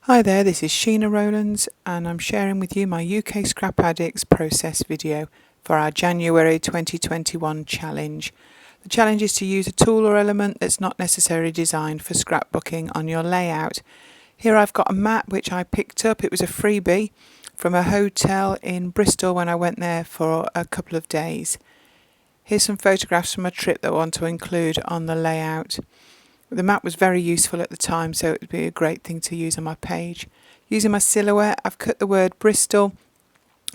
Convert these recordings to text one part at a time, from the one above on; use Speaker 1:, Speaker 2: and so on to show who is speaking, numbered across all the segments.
Speaker 1: Hi there, this is Sheena Rowlands and I'm sharing with you my UK Scrap Addicts process video for our January 2021 challenge. The challenge is to use a tool or element that's not necessarily designed for scrapbooking on your layout. Here I've got a map which I picked up. It was a freebie from a hotel in Bristol when I went there for a couple of days. Here's some photographs from a trip that I want to include on the layout. The map was very useful at the time, so it would be a great thing to use on my page. Using my silhouette, I've cut the word Bristol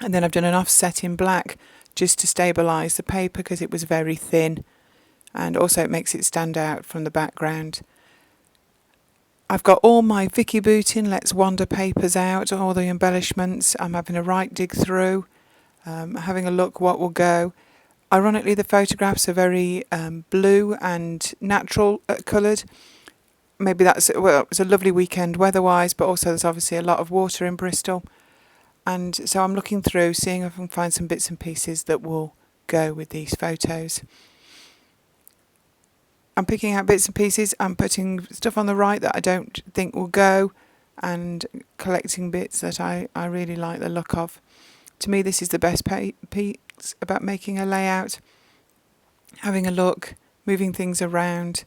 Speaker 1: and then I've done an offset in black just to stabilise the paper because it was very thin, and also it makes it stand out from the background. I've got all my Vicky Bootin' Let's Wander papers out, all the embellishments. I'm having a right dig through, having a look what will go. Ironically, the photographs are very blue and natural coloured. Maybe it was a lovely weekend weather-wise, but also there's obviously a lot of water in Bristol. And so I'm looking through, seeing if I can find some bits and pieces that will go with these photos. I'm picking out bits and pieces. I'm putting stuff on the right that I don't think will go and collecting bits that I really like the look of. To me, this is the best piece about making a layout, having a look, moving things around.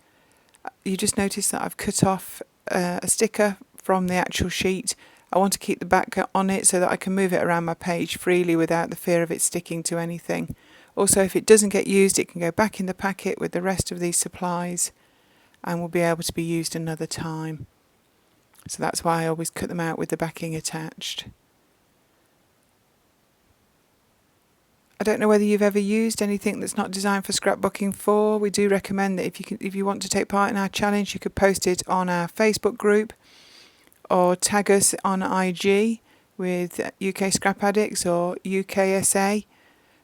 Speaker 1: You just notice that I've cut off a sticker from the actual sheet. I want to keep the back on it so that I can move it around my page freely without the fear of it sticking to anything. Also, if it doesn't get used, it can go back in the packet with the rest of these supplies and will be able to be used another time. So that's why I always cut them out with the backing attached. I don't know whether you've ever used anything that's not designed for scrapbooking for. We do recommend that if you want to take part in our challenge, you could post it on our Facebook group or tag us on IG with UK Scrap Addicts or UKSA.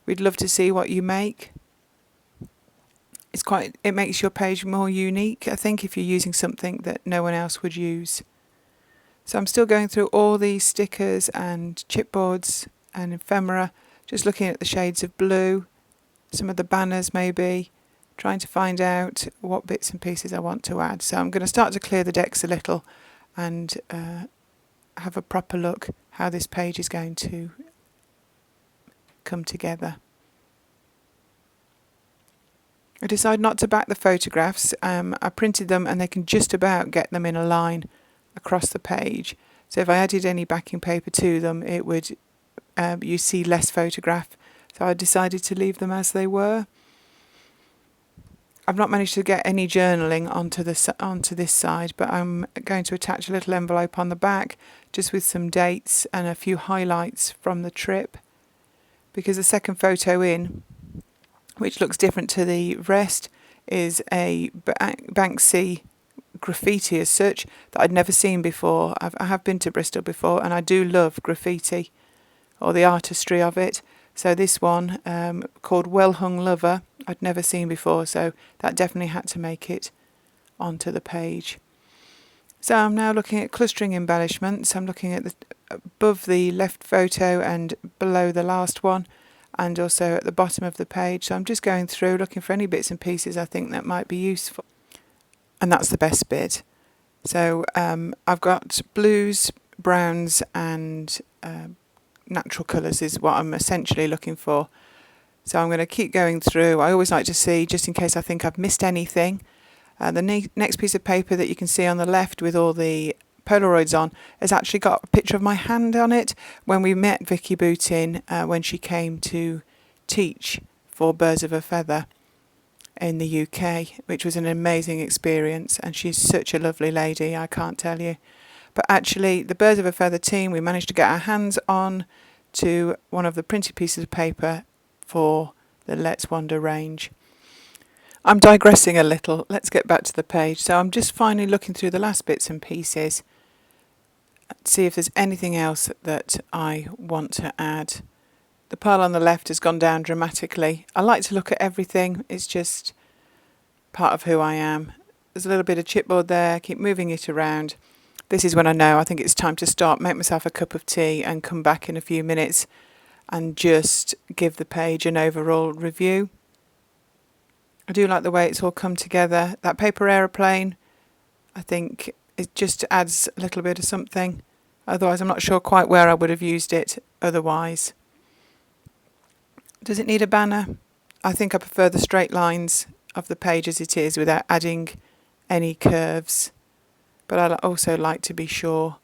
Speaker 1: We'd love to see what you make. It makes your page more unique, I think, if you're using something that no one else would use. So I'm still going through all these stickers and chipboards and ephemera, just looking at the shades of blue, some of the banners maybe, trying to find out what bits and pieces I want to add. So I'm going to start to clear the decks a little and have a proper look how this page is going to come together. I decided not to back the photographs. I printed them and they can just about get them in a line across the page. So if I added any backing paper to them, it would you see less photograph, so I decided to leave them as they were. I've not managed to get any journaling onto this side, but I'm going to attach a little envelope on the back just with some dates and a few highlights from the trip, because the second photo in, which looks different to the rest, is a Banksy graffiti as such that I'd never seen before. I have been to Bristol before and I do love graffiti, or the artistry of it. So this one, called Well Hung Lover, I'd never seen before, so that definitely had to make it onto the page. So I'm now looking at clustering embellishments. I'm looking at above the left photo and below the last one, and also at the bottom of the page. So I'm just going through, looking for any bits and pieces I think that might be useful. And that's the best bit. So I've got blues, browns and natural colours is what I'm essentially looking for. So I'm going to keep going through. I always like to see, just in case I think I've missed anything. The next piece of paper that you can see on the left with all the Polaroids on has actually got a picture of my hand on it when we met Vicky Bootin when she came to teach for Birds of a Feather in the UK, which was an amazing experience, and she's such a lovely lady, I can't tell you. But actually, the Birds of a Feather team, we managed to get our hands on to one of the printed pieces of paper for the Let's Wander range. I'm digressing a little. Let's get back to the page. So I'm just finally looking through the last bits and pieces to see if there's anything else that I want to add. The pile on the left has gone down dramatically. I like to look at everything. It's just part of who I am. There's a little bit of chipboard there. Keep moving it around. This is when I think it's time to stop, make myself a cup of tea and come back in a few minutes and just give the page an overall review. I do like the way it's all come together. That paper aeroplane, I think it just adds a little bit of something. Otherwise, I'm not sure quite where I would have used it otherwise. Does it need a banner? I think I prefer the straight lines of the page as it is without adding any curves. But I also like to be sure.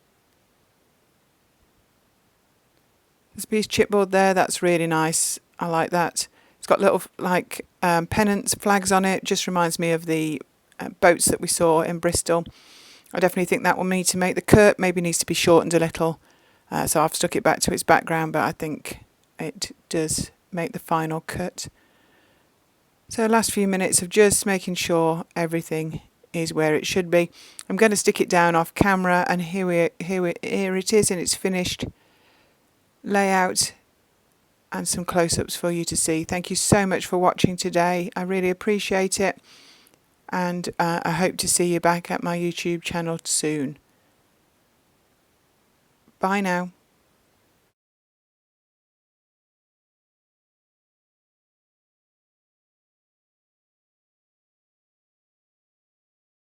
Speaker 1: There's a piece of chipboard there, that's really nice. I like that. It's got little like pennants, flags on it. Just reminds me of the boats that we saw in Bristol. I definitely think that will need to make the cut, maybe needs to be shortened a little. So I've stuck it back to its background, but I think it does make the final cut. So last few minutes of just making sure everything is where it should be. I'm going to stick it down off camera, and here it is in its finished layout, and some close-ups for you to see. Thank you so much for watching today. I really appreciate it, and I hope to see you back at my YouTube channel soon. Bye now.